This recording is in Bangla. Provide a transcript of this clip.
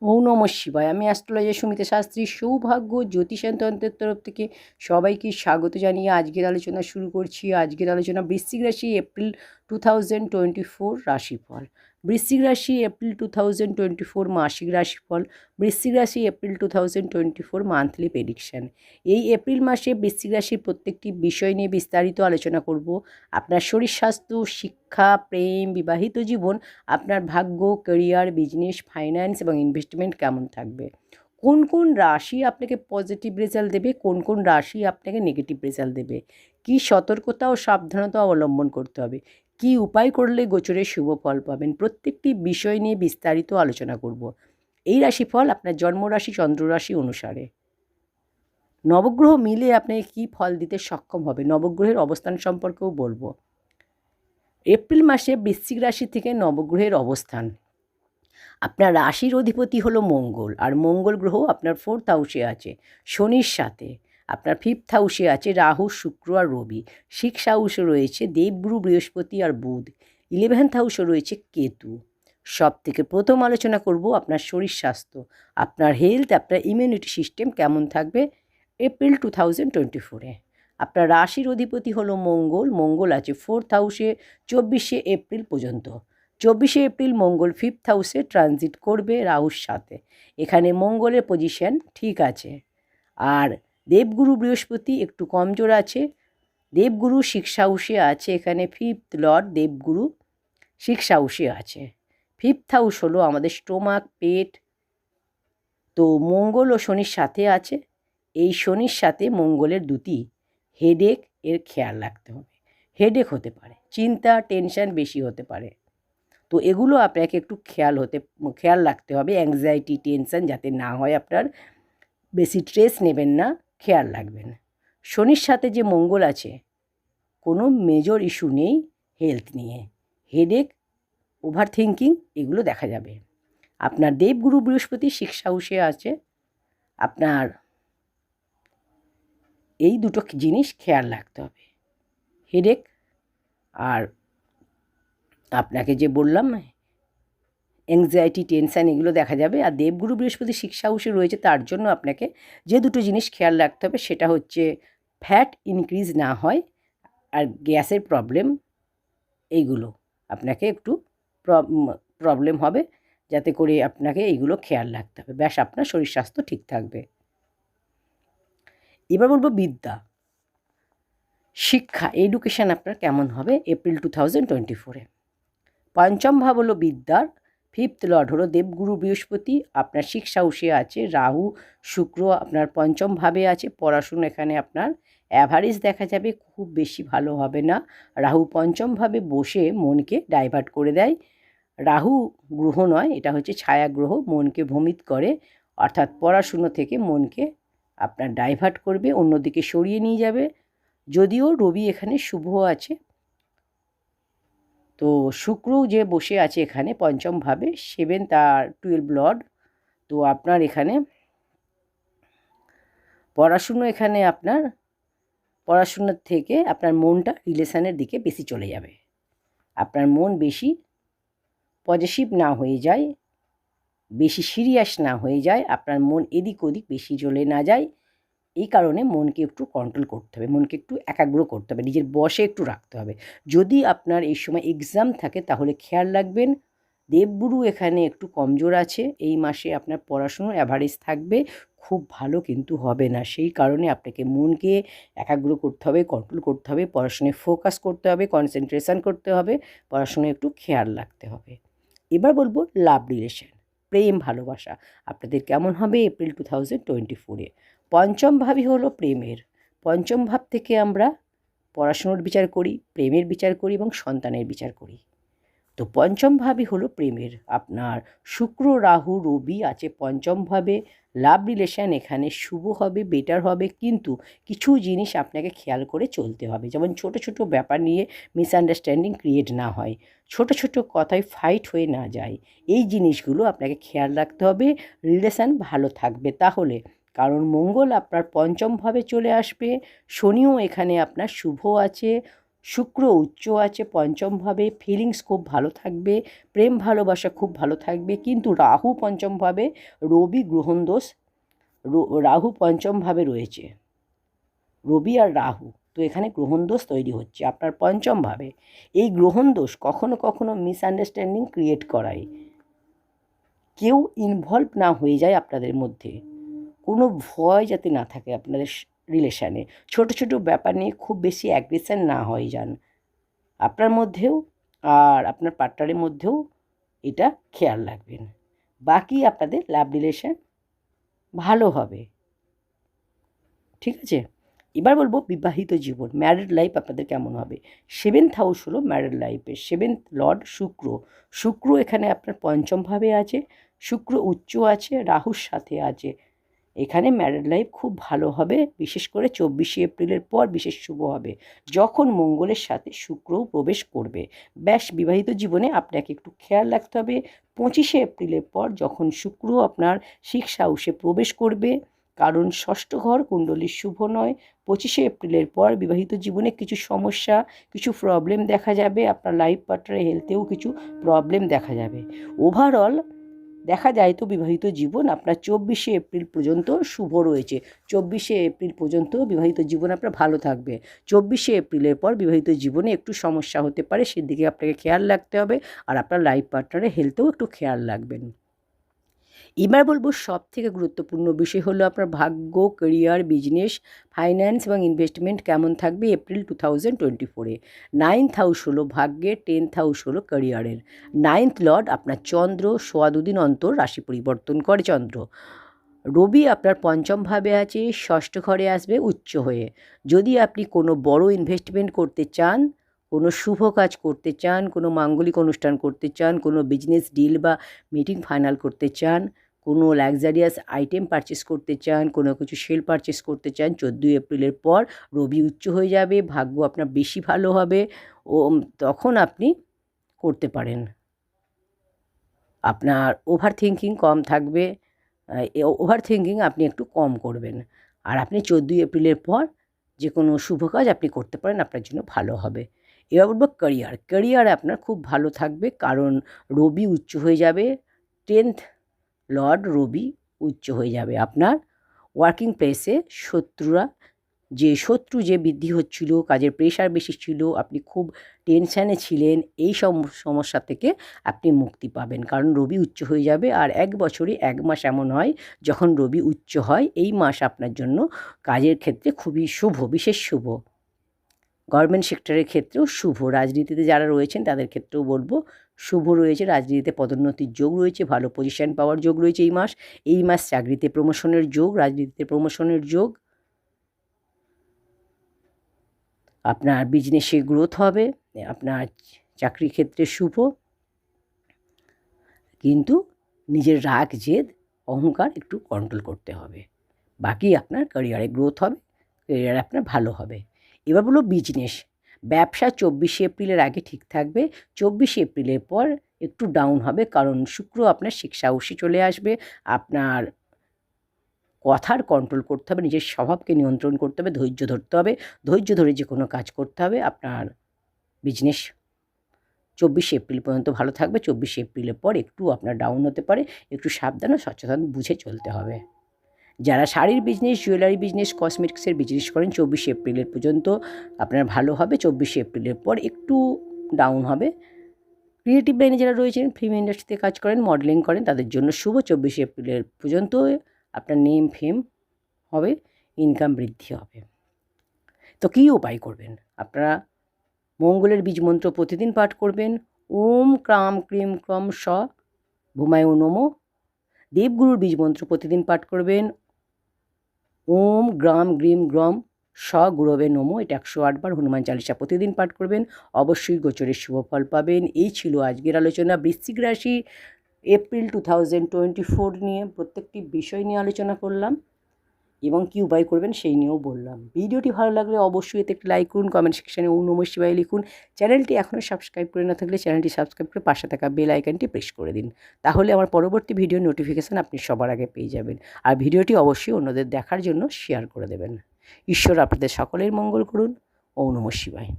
ওম নমঃ শিবায়। আমি অ্যাস্ট্রোলজার সুমিতা শাস্ত্রী। সৌভাগ্য জ্যোতিষতন্ত্রের তরফ থেকে সবাইকে স্বাগত জানিয়ে আজকের আলোচনা শুরু করছি। আজকের আলোচনা বৃশ্চিক রাশি এপ্রিল 2024 রাশিফল। বৃশ্চিক রাশি এপ্রিল 2024 মাসিক রাশিফল। বৃশ্চিক রাশি এপ্রিল 2024 মান্থলি প্রেডিকশন। এই এপ্রিল মাসে বৃশ্চিক রাশির প্রত্যেকটি বিষয় নিয়ে বিস্তারিত আলোচনা করব। আপনার শরীর স্বাস্থ্য, শিক্ষা, প্রেম, বিবাহিত জীবন, আপনার ভাগ্য, ক্যারিয়ার, বিজনেস, ফাইন্যান্স এবং ইনভেস্টমেন্ট কেমন থাকবে, কোন কোন রাশি আপনাকে পজিটিভ রেজাল্ট দেবে, কোন কোন রাশি আপনাকে নেগেটিভ রেজাল্ট দেবে, কী সতর্কতা ও সাবধানতা অবলম্বন করতে হবে, কী উপায় করলে গোচরে শুভ ফল পাবেন, প্রত্যেকটি বিষয় নিয়ে বিস্তারিত আলোচনা করব। এই রাশিফল আপনার জন্মরাশি চন্দ্ররাশি অনুসারে। নবগ্রহ মিলে আপনাকে কী ফল দিতে সক্ষম হবে, নবগ্রহের অবস্থান সম্পর্কেও বলবো। এপ্রিল মাসে বৃশ্চিক রাশি থেকে নবগ্রহের অবস্থান। আপনার রাশির অধিপতি হলো মঙ্গল, আর মঙ্গল গ্রহ আপনার 4th হাউসে আছে শনির সাথে। আপনার 5th হাউসে আছে রাহু, শুক্র আর রবি। 6th হাউসে রয়েছে দেবগুরু, বৃহস্পতি আর বুধ। 11th হাউসে রয়েছে কেতু। সব থেকে প্রথম আলোচনা করব আপনার শরীর স্বাস্থ্য, আপনার হেলথ, আপনার ইমিউনিটি সিস্টেম কেমন থাকবে এপ্রিল 2024-এ। আপনার রাশির অধিপতি হলো মঙ্গল। মঙ্গল আছে 4th হাউসে 24শে এপ্রিল পর্যন্ত। 24শে এপ্রিল মঙ্গল 5th হাউসে ট্রানজিট করবে রাহুর সাথে। এখানে মঙ্গলের পজিশন ঠিক আছে। আর দেবগুরু বৃহস্পতি একটু কমজোর আছে। দেবগুরু 6th হাউসে আছে, এখানে 5th লর্ড দেবগুরু 6th হাউসে আছে। 5th হাউস হলো আমাদের স্টোমাক, পেট। তো মঙ্গল ও শনির সাথে আছে। এই শনির সাথে মঙ্গলের দুটি হেডেক এর খেয়াল রাখতে হবে। হেডেক হতে পারে, চিন্তা টেনশন বেশি হতে পারে। তো এগুলো আপনাকে একটু খেয়াল রাখতে হবে। অ্যাংজাইটি, টেনশন যাতে না হয় আপনার, বেশি স্ট্রেস নেবেন না, খেয়াল রাখবেন। শনির সাথে যে মঙ্গল আছে, কোনো মেজর ইস্যু নেই হেলথ নিয়ে। হেডেক, ওভার থিঙ্কিং এগুলো দেখা যাবে। আপনার দেবগুরু বৃহস্পতি 6th হাউসে আছে। আপনার এই দুটো জিনিস খেয়াল রাখতে হবে, হেডেক আর আপনাকে যে বললাম অ্যাংজাইটি, টেনশান এগুলো দেখা যাবে। আর দেবগুরু বৃহস্পতি 6th হাউসে রয়েছে, তার জন্য আপনাকে যে দুটো জিনিস খেয়াল রাখতে হবে সেটা হচ্ছে ফ্যাট ইনক্রিজ না হয় আর গ্যাসের প্রবলেম, এইগুলো আপনাকে একটু প্রবলেম হবে, যাতে করে আপনাকে এইগুলো খেয়াল রাখতে হবে। ব্যাস আপনার শরীর স্বাস্থ্য ঠিক থাকবে। এবার বলবো বিদ্যা, শিক্ষা, এডুকেশান আপনার কেমন হবে এপ্রিল 2024-এ। পঞ্চম ভাব হলো বিদ্যার। 5th লর্ড হলো দেবগুরু বৃহস্পতি, আপনার 6th হাউসে আছে। রাহু শুক্র আপনার পঞ্চম ভাবে আছে। পড়াশুনো এখানে আপনার অ্যাভারেজ দেখা যাবে, খুব বেশি ভালো হবে না। রাহু পঞ্চম ভাবে বসে মনকে ডাইভার্ট করে দেয়। রাহু গ্রহ নয়, এটা হচ্ছে ছায়া গ্রহ, মনকে ভ্রমিত করে, অর্থাৎ পড়াশুনো থেকে মনকে আপনার ডাইভার্ট করবে, অন্যদিকে সরিয়ে নিয়ে যাবে। যদিও রবি এখানে শুভ আছে, তো শুক্রও যে বসে আছে এখানে পঞ্চমভাবে, 7th আর 12 লর্ড। তো আপনার এখানে পড়াশুনো, এখানে আপনার পড়াশুনোর থেকে আপনার মনটা রিলেশানের দিকে বেশি চলে যাবে। আপনার মন বেশি পজিটিভ না হয়ে যায়, বেশি সিরিয়াস না হয়ে যায়, আপনার মন এদিক ওদিক বেশি চলে না যায়। এই কারণে মনকে একটু কন্ট্রোল করতে হবে, মনকে একটু একাগ্র করতে হবে, নিজের বশে একটু রাখতে হবে। যদি আপনার এই সময় এক্সাম থাকে তাহলে খেয়াল রাখবেন, দেবগুরু এখানে একটু কমজোর আছে। এই মাসে আপনার পড়াশুনো অ্যাভারেজ থাকবে, খুব ভালো কিন্তু হবে না। সেই কারণে আপনাকে মনকে একাগ্র করতে হবে, কন্ট্রোল করতে হবে, পড়াশোনায় ফোকাস করতে হবে, কনসেন্ট্রেশন করতে হবে, পড়াশোনায় একটু খেয়াল রাখতে হবে। এবার বলবো লাভ রিলেশন, প্রেম ভালোবাসা আপনাদের কেমন হবে এপ্রিল 2024-এ। পঞ্চম ভাবই হলো প্রেমের। পঞ্চম ভাব থেকে আমরা পড়াশুনোর বিচার করি, প্রেমের বিচার করি এবং সন্তানের বিচার করি। তো পঞ্চম ভাবই হলো প্রেমের। আপনার শুক্র, রাহু, রবি আছে পঞ্চম ভাবে। লাভ রিলেশান এখানে শুভ হবে, বেটার হবে, কিন্তু কিছু জিনিস আপনাকে খেয়াল করে চলতে হবে, যেমন ছোট ছোট ব্যাপার নিয়ে মিসআন্ডারস্ট্যান্ডিং ক্রিয়েট না হয়, ছোট ছোট কথায় ফাইট হয়ে না যায়। এই জিনিসগুলো আপনাকে খেয়াল রাখতে হবে, রিলেশান ভালো থাকবে তাহলে। কারণ মঙ্গল আপনার পঞ্চম ভাবে চলে আসবে, শনিও এখানে আপনার শুভ আছে, শুক্র উচ্চ আছে পঞ্চমভাবে, ফিলিংস খুব ভালো থাকবে, প্রেম ভালোবাসা খুব ভালো থাকবে। কিন্তু রাহু পঞ্চমভাবে, রবি গ্রহণদোষ, রাহু পঞ্চমভাবে রয়েছে, রবি আর রাহু, তো এখানে গ্রহণদোষ তৈরি হচ্ছে আপনার পঞ্চমভাবে। এই গ্রহণদোষ কখনো কখনো মিসআন্ডারস্ট্যান্ডিং ক্রিয়েট করায়, কেউ ইনভলভ না হয়ে যায় আপনাদের মধ্যে, কোনো ভয় যাতে না থাকে আপনাদের রিলেশানে, ছোট ছোট ব্যাপার নিয়ে খুব বেশি অ্যাগ্রেশন না হয়ে যান আপনার মধ্যেও আর আপনার পার্টনারের মধ্যেও, এটা খেয়াল রাখবেন। বাকি আপনাদের লাভ রিলেশন ভালো হবে, ঠিক আছে। এবার বলবো বিবাহিত জীবন, ম্যারিড লাইফ আপনাদের কেমন হবে। 7th হাউস হলো ম্যারিড লাইফে, 7th লর্ড শুক্র, শুক্র এখানে আপনার পঞ্চমভাবে আছে, শুক্র উচ্চ আছে, রাহুর সাথে আছে। এখানে ম্যারিড লাইফ খুব ভালো হবে, বিশেষ করে 24শে এপ্রিলের পর বিশেষ শুভ হবে, যখন মঙ্গলের সাথে শুক্রও প্রবেশ করবে। ব্যাস বিবাহিত জীবনে আপনাকে একটু খেয়াল রাখতে হবে 25শে এপ্রিলের পর যখন শুক্র আপনার 6th হাউসে প্রবেশ করবে, কারণ ষষ্ঠ ঘর কুণ্ডলীর শুভ নয়। 25শে এপ্রিলের পর বিবাহিত জীবনে কিছু সমস্যা, কিছু প্রবলেম দেখা যাবে, আপনার লাইফ পার্টনারের হেলথেও কিছু প্রবলেম দেখা যাবে। ওভারঅল দেখা যায় তো বিবাহিত জীবন আপনার 24শে এপ্রিল পর্যন্ত শুভ রয়েছে, 24শে এপ্রিল পর্যন্ত বিবাহিত জীবন আপনার ভালো থাকবে। 24শে এপ্রিলের পর বিবাহিত জীবনে একটু সমস্যা হতে পারে, সেদিকে আপনাকে খেয়াল রাখতে হবে, আর আপনার লাইফ পার্টনারের হেলথেও একটু খেয়াল রাখবেন। এবার বলবো সবথেকে গুরুত্বপূর্ণ বিষয় হলো আপনার ভাগ্য, ক্যারিয়ার, বিজনেস, ফাইন্যান্স এবং ইনভেস্টমেন্ট কেমন থাকবে এপ্রিল 2024-এ। 9th হাউস হলো ভাগ্যের, 10th হাউস হলো ক্যারিয়ারের। 9th লর্ড আপনার চন্দ্র, সোয়া দুদিন অন্তর রাশি পরিবর্তন করে চন্দ্র। রবি আপনার পঞ্চমভাবে আছে, ষষ্ঠ ঘরে আসবে উচ্চ হয়ে। যদি আপনি কোনো বড় ইনভেস্টমেন্ট করতে চান, কোনো শুভ কাজ করতে চান, কোনো মাঙ্গলিক অনুষ্ঠান করতে চান, কোনো বিজনেস ডিল বা মিটিং ফাইনাল করতে চান, কোনো লাক্সারিয়াস আইটেম পারচেস করতে চান, কোনো কিছু সেল পারচেস করতে চান, 14 এপ্রিলের পর রবি উচ্চ হয়ে যাবে, ভাগ্য আপনার বেশি ভালো হবে, ও তখন আপনি করতে পারেন। আপনার ওভার থিঙ্কিং কম থাকবে, ওভার থিঙ্কিং আপনি একটু কম করবেন, আর আপনি 14 এপ্রিলের পর যে কোনো শুভ কাজ আপনি করতে পারেন, আপনার জন্য ভালো হবে। এবার বলবো ক্যারিয়ার, ক্যারিয়ার আপনার খুব ভালো থাকবে, কারণ রবি উচ্চ হয়ে যাবে, 10th লর্ড রবি উচ্চ হয়ে যাবে। আপনার ওয়ার্কিং প্লেসে শত্রু যে বৃদ্ধি হচ্ছিল, কাজের প্রেশার বেশি ছিল, আপনি খুব টেনশানে ছিলেন, এই সমস্যা থেকে আপনি মুক্তি পাবেন, কারণ রবি উচ্চ হয়ে যাবে। আর 1 বছরে 1 মাস এমন হয় যখন রবি উচ্চ হয়, এই মাস আপনার জন্য কাজের ক্ষেত্রে খুবই শুভ, বিশেষ শুভ। গভর্নমেন্ট সেক্টরের ক্ষেত্রেও শুভ, রাজনীতিতে যারা রয়েছেন তাদের ক্ষেত্রেও বলবো শুভ রয়েছে, রাজনীতিতে পদোন্নতির যোগ রয়েছে, ভালো পজিশন পাওয়ার যোগ রয়েছে এই মাস চাকরিতে প্রমোশনের যোগ, রাজনীতিতে প্রমোশনের যোগ, আপনার বিজনেসে গ্রোথ হবে, আপনার চাকরি ক্ষেত্রে শুভ। কিন্তু নিজের রাগ, জেদ, অহংকার একটু কন্ট্রোল করতে হবে, বাকি আপনার ক্যারিয়ারে গ্রোথ হবে, ক্যারিয়ার আপনার ভালো হবে। এবার বলো বিজনেস, ব্যবসা 24শে এপ্রিলের আগে ঠিক থাকবে, 24শে এপ্রিলের পর একটু ডাউন হবে, কারণ শুক্র আপনার 6th হাউসে চলে আসবে। আপনার কথার কন্ট্রোল করতে হবে, নিজের স্বভাবকে নিয়ন্ত্রণ করতে হবে, ধৈর্য ধরতে হবে, ধৈর্য ধরে যে কোনো কাজ করতে হবে। আপনার বিজনেস 24শে এপ্রিল পর্যন্ত ভালো থাকবে, 24শে এপ্রিলের পর একটু আপনার ডাউন হতে পারে, একটু সাবধান ও সচেতন বুঝে চলতে হবে। যারা শাড়ির বিজনেস, জুয়েলারি বিজনেস, কসমেটিক্সের বিজনেস করেন 24শে এপ্রিলের পর্যন্ত আপনার ভালো হবে, 24শে এপ্রিলের পর একটু ডাউন হবে। ক্রিয়েটিভ লাইনে যারা রয়েছেন, ফিল্ম ইন্ডাস্ট্রিতে কাজ করেন, মডেলিং করেন, তাদের জন্য শুভ, 24শে এপ্রিলের পর্যন্ত আপনার নেম ফেম হবে, ইনকাম বৃদ্ধি হবে। তো কী উপায় করবেন আপনারা? মঙ্গলের বীজ মন্ত্র প্রতিদিন পাঠ করবেন, ওম ক্রাম ক্রিম ক্রম স ভূমায় নমঃ। দেবগুরুর বীজ মন্ত্র প্রতিদিন পাঠ করবেন, ওম গ্রাম গ্রিম গ্রম স গুরবে নমঃ, এটা 108 বার। হনুমান চালিসা প্রতিদিন পাঠ করবেন, অবশ্যই গোচরের শুভ ফল পাবেন। এই ছিল আজকের আলোচনা বৃশ্চিক রাশি এপ্রিল 2024 নিয়ে, প্রত্যেকটি বিষয় নিয়ে আলোচনা করলাম এবং কী উপায় করবেন সেই নিয়েও বললাম। ভিডিওটি ভালো লাগলে অবশ্যই এতে একটি লাইক করুন, কমেন্ট সেকশানে ওম নমঃ শিবায় লিখুন। চ্যানেলটি এখনও সাবস্ক্রাইব করে না থাকলে চ্যানেলটি সাবস্ক্রাইব করে পাশে থাকা বেল আইকনটি প্রেস করে দিন, তাহলে আমার পরবর্তী ভিডিও নোটিফিকেশান আপনি সবার আগে পেয়ে যাবেন। আর ভিডিওটি অবশ্যই অন্যদের দেখার জন্য শেয়ার করে দেবেন। ঈশ্বর আপনাদের সকলের মঙ্গল করুন। ওম নমঃ শিবায়।